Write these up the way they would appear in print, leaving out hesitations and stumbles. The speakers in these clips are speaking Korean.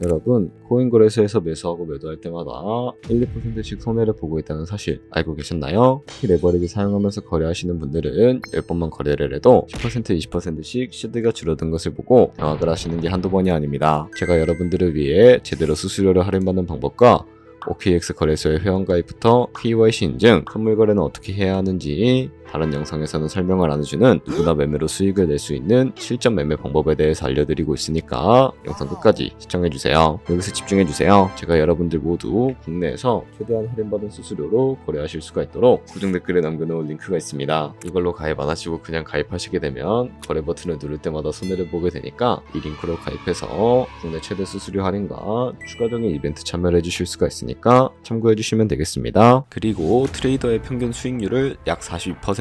여러분, 코인 거래소에서 매수하고 매도할 때마다 1, 2%씩 손해를 보고 있다는 사실 알고 계셨나요? 특히 레버리지 사용하면서 거래하시는 분들은 10번만 거래를 해도 10%, 20%씩 시드가 줄어든 것을 보고 당황을 하시는 게 한두 번이 아닙니다. 제가 여러분들을 위해 제대로 수수료를 할인받는 방법과 OKX 거래소의 회원가입부터 KYC 인증, 선물 거래는 어떻게 해야 하는지 다른 영상에서는 설명을 안 해주는 누구나 매매로 수익을 낼 수 있는 실전 매매 방법에 대해서 알려드리고 있으니까 영상 끝까지 시청해주세요. 여기서 집중해주세요. 제가 여러분들 모두 국내에서 최대한 할인받은 수수료로 거래하실 수가 있도록 고정 댓글에 남겨놓은 링크가 있습니다. 이걸로 가입 안 하시고 그냥 가입하시게 되면 거래 버튼을 누를 때마다 손해를 보게 되니까 이 링크로 가입해서 국내 최대 수수료 할인과 추가적인 이벤트 참여를 해주실 수가 있으니까 참고해주시면 되겠습니다. 그리고 트레이더의 평균 수익률을 약 42%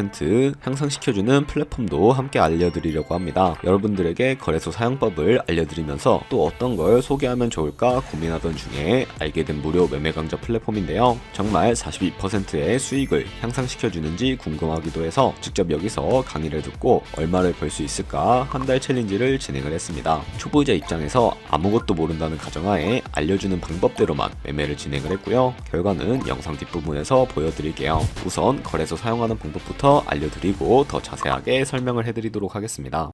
향상시켜주는 플랫폼도 함께 알려드리려고 합니다. 여러분들에게 거래소 사용법을 알려드리면서 또 어떤 걸 소개하면 좋을까 고민하던 중에 알게 된 무료 매매 강좌 플랫폼인데요. 정말 42%의 수익을 향상시켜주는지 궁금하기도 해서 직접 여기서 강의를 듣고 얼마를 벌 수 있을까 한 달 챌린지를 진행을 했습니다. 초보자 입장에서 아무것도 모른다는 가정하에 알려주는 방법대로만 매매를 진행을 했고요. 결과는 영상 뒷부분에서 보여드릴게요. 우선 거래소 사용하는 방법부터 알려드리고 더 자세하게 설명을 해드리도록 하겠습니다.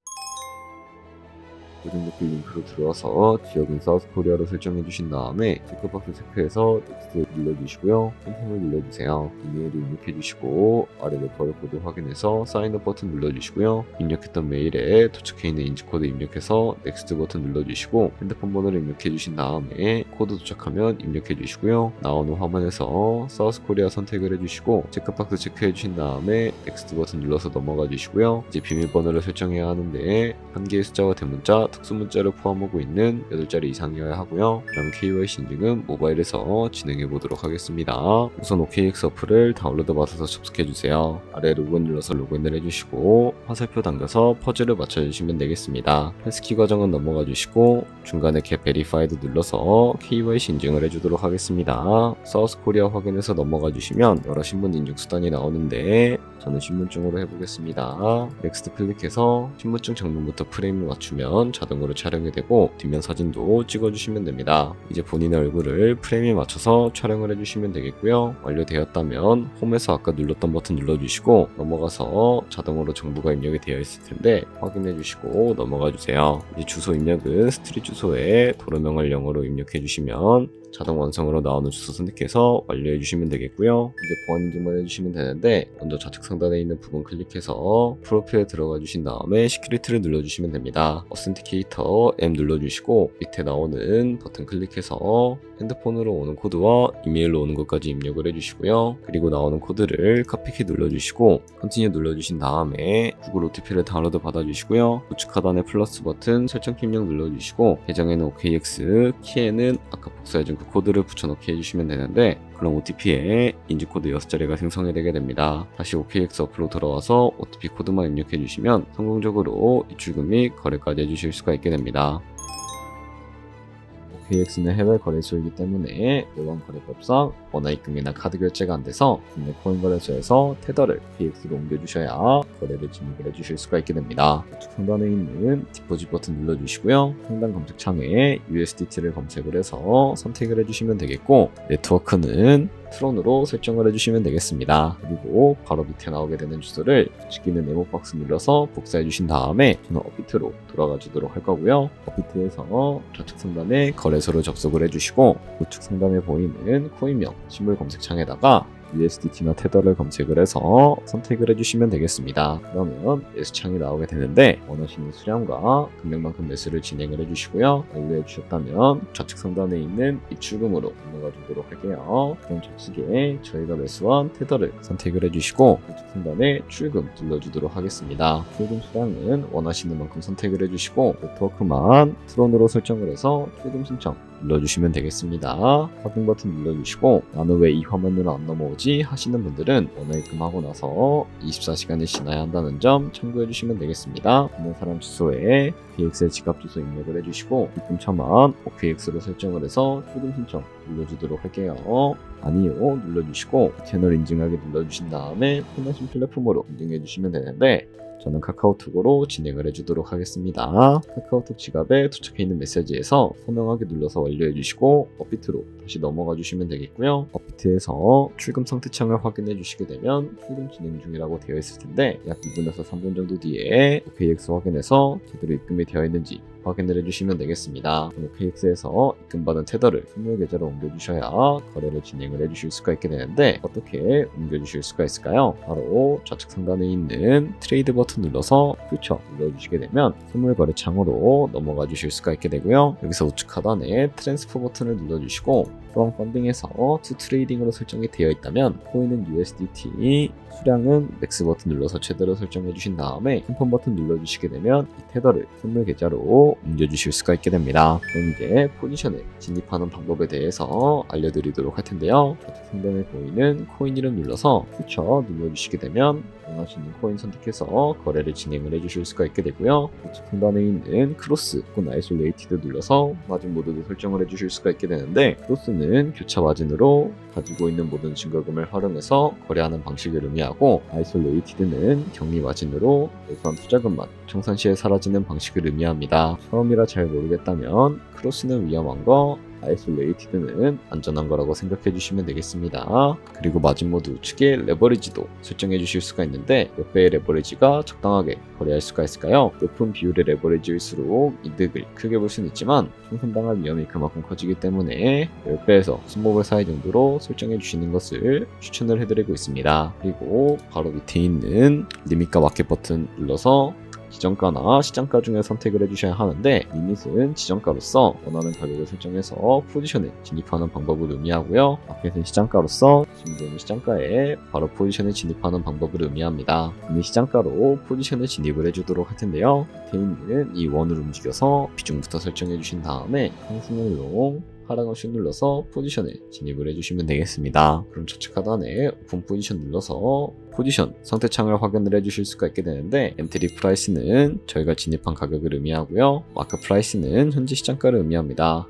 고정 댓글 링크로 들어와서 지역인 사우스코리아로 설정해 주신 다음에 체크박스 체크해서 넥스트 눌러주시고요. 컨펌을 눌러주세요. 이메일을 입력해 주시고 아래 레퍼럴 코드 확인해서 사인업 버튼 눌러주시고요. 입력했던 메일에 도착해 있는 인증코드 입력해서 넥스트 버튼 눌러주시고 핸드폰 번호를 입력해 주신 다음에 코드 도착하면 입력해 주시고요. 나오는 화면에서 사우스코리아 선택을 해주시고 체크박스 체크해 주신 다음에 넥스트 버튼 눌러서 넘어가 주시고요. 이제 비밀번호를 설정해야 하는데 한 개의 숫자와 대문자 특수 문자를 포함하고 있는 8자리 이상이어야 하고요. 그럼 KYC 인증은 모바일에서 진행해 보도록 하겠습니다. 우선 OKX 어플을 다운로드 받아서 접속해 주세요. 아래 로그인 눌러서 로그인을 해주시고 화살표 당겨서 퍼즐을 맞춰주시면 되겠습니다. 패스키 과정은 넘어가 주시고 중간에 get verified 눌러서 KYC 인증을 해주도록 하겠습니다. 사우스코리아 확인해서 넘어가 주시면 여러 신분 인증 수단이 나오는데 저는 신분증으로 해보겠습니다. 넥스트 클릭해서 신분증 장면부터 프레임을 맞추면 자동으로 촬영이 되고 뒷면 사진도 찍어주시면 됩니다. 이제 본인의 얼굴을 프레임에 맞춰서 촬영을 해주시면 되겠고요. 완료되었다면 홈에서 아까 눌렀던 버튼 눌러주시고 넘어가서 자동으로 정보가 입력이 되어 있을 텐데 확인해주시고 넘어가주세요. 이제 주소 입력은 스트릿 주소에 도로명을 영어로 입력해주시면 자동 완성으로 나오는 주소 선택해서 완료해 주시면 되겠고요. 이제 보안 인증만 해주시면 되는데 먼저 좌측 상단에 있는 부분 클릭해서 프로필에 들어가 주신 다음에 시큐리티를 눌러주시면 됩니다. 어센티케이터 M 눌러주시고 밑에 나오는 버튼 클릭해서 핸드폰으로 오는 코드와 이메일로 오는 것까지 입력을 해주시고요. 그리고 나오는 코드를 카피키 눌러주시고 컨티뉴 눌러주신 다음에 구글 OTP를 다운로드 받아주시고요. 우측 하단에 플러스 버튼 설정키 입력 눌러주시고 계정에는 OKX, 키에는 아까 복사해준 그 코드를 붙여넣기 해주시면 되는데 그럼 OTP에 인증코드 6자리가 생성이 되게 됩니다. 다시 OKX 어플로 들어와서 OTP 코드만 입력해 주시면 성공적으로 입출금 및 거래까지 해주실 수가 있게 됩니다. OKX는 해외 거래소이기 때문에 일반 거래법상 원화입금이나 카드 결제가 안 돼서 국내 코인 거래소에서 테더를 OKX로 옮겨주셔야 거래를 진입을 해주실 수가 있게 됩니다. 우측 상단에 있는 디포짓 버튼 눌러주시고요. 상단 검색창에 USDT를 검색을 해서 선택을 해주시면 되겠고 네트워크는 트론으로 설정을 해주시면 되겠습니다. 그리고 바로 밑에 나오게 되는 주소를 붙이기 있는 네모박스 눌러서 복사해 주신 다음에 저는 업비트로 돌아가 주도록 할 거고요. 업비트에서 좌측 상단에 거래소를 접속을 해주시고 우측 상단에 보이는 코인명 신물 검색창에다가 USDT나 테더를 검색을 해서 선택을 해주시면 되겠습니다. 그러면 매수창이 나오게 되는데 원하시는 수량과 금액만큼 매수를 진행을 해주시고요. 완료해 주셨다면 좌측 상단에 있는 입출금으로 넘어가 주도록 할게요. 그럼 좌측에 저희가 매수한 테더를 선택을 해주시고 우측 상단에 출금 눌러주도록 하겠습니다. 출금 수량은 원하시는 만큼 선택을 해주시고 네트워크만 트론으로 설정을 해서 출금 신청 눌러주시면 되겠습니다. 확인 버튼 눌러주시고 나는 왜 이 화면으로 안 넘어오지 하시는 분들은 원화입금하고 나서 24시간이 지나야 한다는 점 참고해주시면 되겠습니다. 있는 사람 주소에 OKX의 지갑 주소 입력을 해주시고 입금처만 OKX로 설정을 해서 출금 신청 눌러주도록 할게요. 아니요 눌러주시고 채널 인증하기 눌러주신 다음에 편하신 플랫폼으로 인증해주시면 되는데 저는 카카오톡으로 진행을 해주도록 하겠습니다. 카카오톡 지갑에 도착해 있는 메시지에서 서명하기 눌러서 완료해 주시고 업비트로 다시 넘어가 주시면 되겠고요. 업비트에서 출금 상태 창을 확인해 주시게 되면 출금 진행 중이라고 되어 있을 텐데 약 2분에서 3분 정도 뒤에 OKX 확인해서 제대로 입금이 되어 있는지 확인을 해주시면 되겠습니다. OKX에서 입금받은 테더를 선물 계좌로 옮겨주셔야 거래를 진행을 해주실 수가 있게 되는데 어떻게 옮겨주실 수가 있을까요? 바로 좌측 상단에 있는 트레이드 버튼 눌러서 퓨처 눌러주시게 되면 선물 거래 창으로 넘어가 주실 수가 있게 되고요. 여기서 우측 하단에 트랜스퍼 버튼을 눌러주시고 from 펀딩에서 to 트레이딩으로 설정이 되어 있다면 코인은 USDT, 수량은 맥스 버튼 눌러서 최대로 설정해 주신 다음에 컨펌 버튼 눌러주시게 되면 이 테더를 선물 계좌로 옮겨주실 수가 있게 됩니다. 그럼 이제 포지션에 진입하는 방법에 대해서 알려드리도록 할 텐데요. 좌측 상단에 보이는 코인 이름 눌러서 퓨처 눌러주시게 되면 원하시는 코인 선택해서 거래를 진행을 해주실 수가 있게 되고요. 우측 상단에 있는 크로스 혹은 아이솔레이티드 눌러서 마진 모드도 설정을 해주실 수가 있게 되는데 크로스는 교차 마진으로 가지고 있는 모든 증거금을 활용해서 거래하는 방식을 의미하고 아이솔레이티드는 격리 마진으로 예수한 투자금만 청산 시에 사라지는 방식을 의미합니다. 처음이라 잘 모르겠다면 크로스는 위험한 거, 아이솔레이티드는 안전한 거라고 생각해 주시면 되겠습니다. 그리고 마진 모드 우측에 레버리지도 설정해 주실 수가 있는데 몇 배의 레버리지가 적당하게 거래할 수가 있을까요? 높은 비율의 레버리지일수록 이득을 크게 볼 수는 있지만 청산당할 위험이 그만큼 커지기 때문에 10배에서 스몰 사이 정도로 설정해 주시는 것을 추천을 해드리고 있습니다. 그리고 바로 밑에 있는 리밋과 마켓 버튼 눌러서 지정가나 시장가 중에 선택을 해주셔야 하는데 리밋은 지정가로서 원하는 가격을 설정해서 포지션에 진입하는 방법을 의미하고요. 마켓은 시장가로서 지금 시장가에 바로 포지션에 진입하는 방법을 의미합니다. 리밋 시장가로 포지션에 진입을 해주도록 할 텐데요. 밑에 있는 이 원을 움직여서 비중부터 설정해 주신 다음에 상승을 롱 하락을 슛 눌러서 포지션에 진입을 해주시면 되겠습니다. 그럼 좌측 하단에 오픈 포지션 눌러서 포지션 상태창을 확인을 해주실 수가 있게 되는데 엔트리 프라이스는 저희가 진입한 가격을 의미하고요. 마크 프라이스는 현재 시장가를 의미합니다.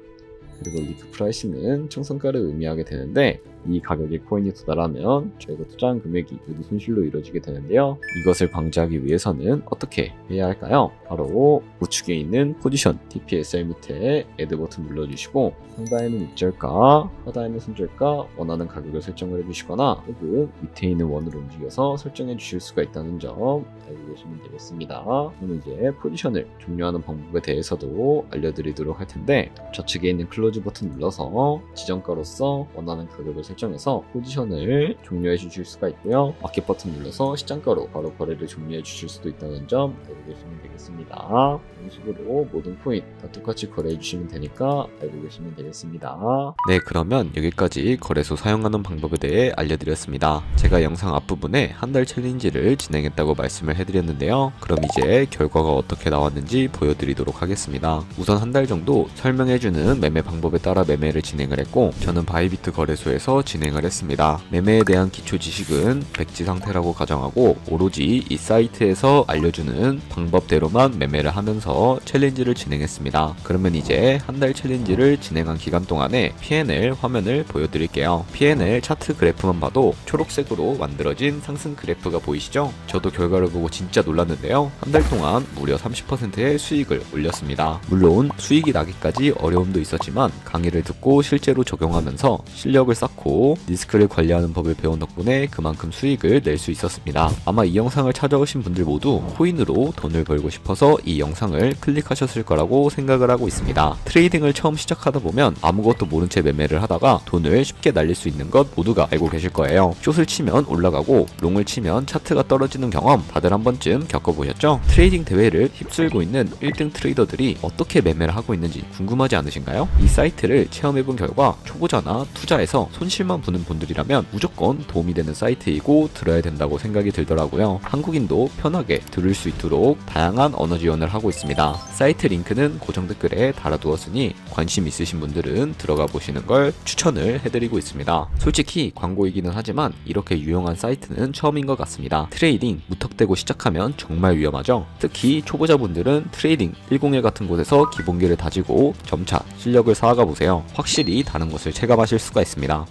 그리고 리크 프라이스는 청산가를 의미하게 되는데 이 가격의 코인이 도달하면 저희가 투자한 금액이 모두 손실로 이루어지게 되는데요. 이것을 방지하기 위해서는 어떻게 해야 할까요? 바로 우측에 있는 포지션 TPSR 밑에 애드 버튼 눌러주시고 상단에는 입절가, 하단에는 손절가 원하는 가격을 설정을 해주시거나 혹은 밑에 있는 원을 움직여서 설정해 주실 수가 있다는 점 알고 계시면 되겠습니다. 그럼 이제 포지션을 종료하는 방법에 대해서도 알려드리도록 할 텐데 좌측에 있는 클로즈 버튼 눌러서 지정가로서 원하는 가격을 설정해서 포지션을 종료해 주실 수가 있고요. 마켓 버튼 눌러서 시장가로 바로 거래를 종료해 주실 수도 있다는 점 알고 계시면 되겠습니다. 이런 식으로 모든 코인 다 똑같이 거래해 주시면 되니까 알고 계시면 되겠습니다. 네, 그러면 여기까지 거래소 사용하는 방법에 대해 알려드렸습니다. 제가 영상 앞부분에 한 달 챌린지를 진행했다고 말씀을 해드렸는데요. 그럼 이제 결과가 어떻게 나왔는지 보여드리도록 하겠습니다. 우선 한 달 정도 설명해주는 매매 방법에 따라 매매를 진행을 했고 저는 바이비트 거래소에서 진행을 했습니다. 매매에 대한 기초 지식은 백지 상태라고 가정하고 오로지 이 사이트에서 알려주는 방법대로만 매매를 하면서 챌린지를 진행했습니다. 그러면 이제 한 달 챌린지를 진행한 기간 동안에 P&L 화면을 보여드릴게요. P&L 차트 그래프만 봐도 초록색으로 만들어진 상승 그래프가 보이시죠? 저도 결과를 보고 진짜 놀랐는데요. 한 달 동안 무려 30%의 수익을 올렸습니다. 물론 수익이 나기까지 어려움도 있었지만 강의를 듣고 실제로 적용하면서 실력을 쌓고 리스크를 관리하는 법을 배운 덕분에 그만큼 수익을 낼 수 있었습니다. 아마 이 영상을 찾아오신 분들 모두 코인으로 돈을 벌고 싶어서 이 영상을 클릭하셨을 거라고 생각을 하고 있습니다. 트레이딩을 처음 시작하다 보면 아무것도 모른 채 매매를 하다가 돈을 쉽게 날릴 수 있는 것 모두가 알고 계실 거예요. 숏을 치면 올라가고 롱을 치면 차트가 떨어지는 경험 다들 한 번쯤 겪어보셨죠? 트레이딩 대회를 휩쓸고 있는 1등 트레이더들이 어떻게 매매를 하고 있는지 궁금하지 않으신가요? 이 사이트를 체험해본 결과 초보자나 투자에서 손실만 보는 분들이라면 무조건 도움이 되는 사이트이고 들어야 된다고 생각이 들더라고요. 한국인도 편하게 들을 수 있도록 다양한 언어 지원을 하고 있습니다. 사이트 링크는 고정 댓글에 달아두었으니 관심 있으신 분들은 들어가 보시는 걸 추천을 해드리고 있습니다. 솔직히 광고이기는 하지만 이렇게 유용한 사이트는 처음인 것 같습니다. 트레이딩 무턱대고 시작하면 정말 위험하죠. 특히 초보자분들은 트레이딩 101 같은 곳에서 기본기를 다지고 점차 실력을 쌓아가 보세요. 확실히 다른 것을 체감하실 수가 있습니다.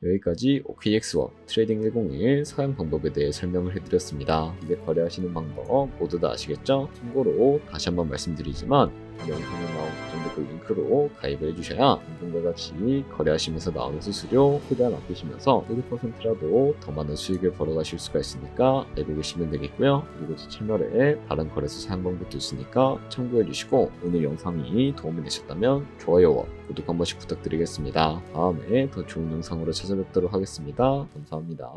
여기까지 OKX와 트레이딩 101 사용 방법에 대해 설명을 해드렸습니다. 이제 거래하시는 방법 모두 다 아시겠죠? 참고로 다시 한번 말씀드리지만 이 영상에 나온 고정 댓글 링크로 가입을 해주셔야 방금과 같이 거래하시면서 나오는 수수료 최대한 아끼시면서 1%라도 더 많은 수익을 벌어가실 수가 있으니까 알고 계시면 되겠고요. 그리고 제 채널에 다른 거래소 사용 방법도 있으니까 참고해주시고 오늘 영상이 도움이 되셨다면 좋아요와 구독 한 번씩 부탁드리겠습니다. 다음에 더 좋은 영상으로 찾아뵙도록 하겠습니다. 감사합니다.